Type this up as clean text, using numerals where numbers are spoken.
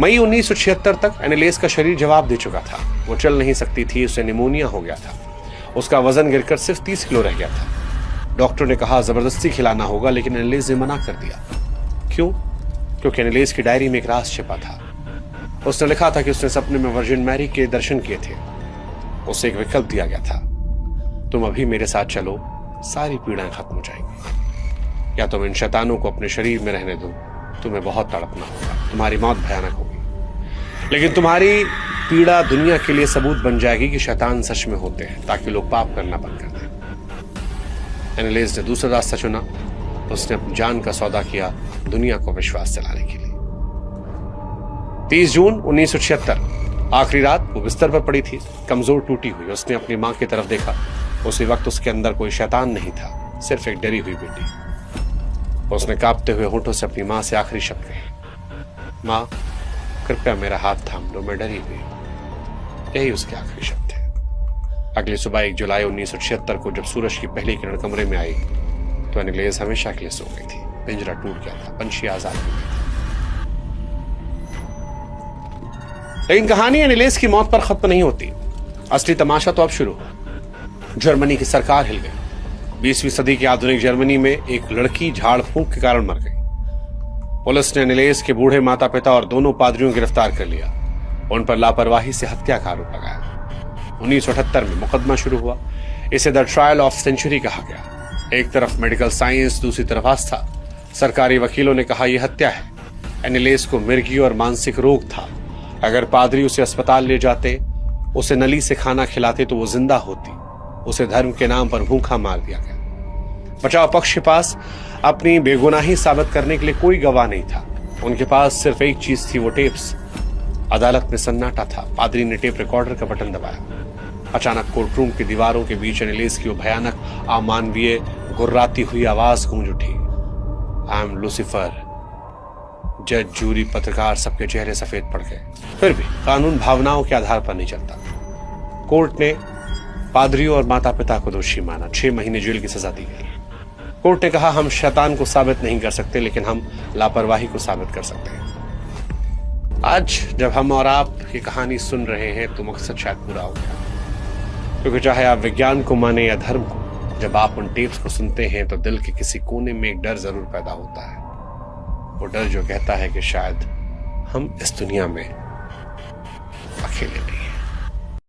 मई 1976 तक एनिलेस का शरीर जवाब दे चुका था। वो चल नहीं सकती थी, उसे निमोनिया हो गया था। उसका वजन गिरकर सिर्फ 30 किलो रह गया था। डॉक्टर ने कहा जबरदस्ती खिलाना होगा, लेकिन एनिलेस ने मना कर दिया। क्यों? क्योंकि एनिलेस की डायरी में एक राज छिपा था। उसने लिखा था कि उसने सपने में वर्जिन मैरी के दर्शन किए थे। उसे एक विकल्प दिया गया था, तुम अभी मेरे साथ चलो, सारी पीड़ाएं खत्म हो जाएंगी, या तुम इन शैतानों को अपने शरीर में रहने दो, तुम्हें बहुत तड़पना होगा, तुम्हारी मौत भयानक होगी, लेकिन तुम्हारी पीड़ा दुनिया के लिए सबूत बन जाएगी कि शैतान सच में होते हैं, ताकि लोग पाप करना बंद कर दें। एनिलेस ने दूसरा रास्ता चुना। उसने अपनी जान का सौदा किया दुनिया को विश्वास दिलाने के लिए। 30 जून 1976 आखिरी रात वो बिस्तर पर पड़ी थी, कमजोर टूटी हुई। उसने अपनी मां की तरफ देखा। उसी वक्त उसके अंदर कोई शैतान नहीं था, सिर्फ एक डरी हुई बेटी। उसने कांपते हुए होठों से अपनी मां से आखिरी शब्द कहे, मां कृपया मेरा हाथ थाम लो, मैं डरी हुई। यही उसके आखिरी शब्द थे। अगली सुबह 1 जुलाई 1976 को जब सूरज की पहली किरण कमरे में आई तो एनिलेस हमेशा के लिए सो गई थी। पिंजरा टूट गया था, पंछी आजाद हो गए थे। लेकिन कहानी एनिलेस की मौत पर खत्म नहीं होती। असली तमाशा तो अब शुरू हुआ। जर्मनी की सरकार हिल गई। 20वीं सदी की आधुनिक जर्मनी में एक लड़की झाड़ फूंक के कारण मर गई। पुलिस ने एनिलेस के बूढ़े माता पिता और दोनों पादरियों को गिरफ्तार कर लिया। उन पर लापरवाही से हत्या का आरोप लगाया। 1978 में मुकदमा शुरू हुआ। इसे द ट्रायल ऑफ सेंचुरी कहा गया। एक तरफ मेडिकल साइंस, दूसरी तरफ आस्था। सरकारी वकीलों ने कहा यह हत्या है। एनिलेस को मिर्गी और मानसिक रोग था। अगर पादरी उसे अस्पताल ले जाते, उसे नली से खाना खिलाते तो वो जिंदा होती। उसे धर्म के नाम पर भूखा मार दिया गया। बचाव पक्ष के पास अपनी बेगुनाही साबित करने के लिए कोई गवाह नहीं था। उनके पास सिर्फ एक चीज थी, वो टेप्स। अदालत में सन्नाटा था। पादरी ने टेप रिकॉर्डर का बटन दबाया। अचानक कोर्टरूम की दीवारों के बीच एनिलेस की वो भयानक, अमानवीय, गुर्राती हुई आवाज गूंज उठी, आई एम लूसीफर। जज, जूरी, पत्रकार, सबके चेहरे सफेद पड़ गए। फिर भी कानून भावनाओं के आधार पर नहीं चलता। कोर्ट ने पादरियों और माता पिता को दोषी माना। 6 महीने जेल की सजा दी गई। कोर्ट ने कहा हम शैतान को साबित नहीं कर सकते, लेकिन हम लापरवाही को साबित कर सकते हैं। आज जब हम और आप ये कहानी सुन रहे हैं तो मकसद शायद पूरा हो गया, क्योंकि चाहे आप विज्ञान को माने या धर्म को, जब आप उन टेप्स को सुनते हैं तो दिल के किसी कोने में एक डर जरूर पैदा होता है। वो डर जो कहता है कि शायद हम इस दुनिया में अकेले नहीं।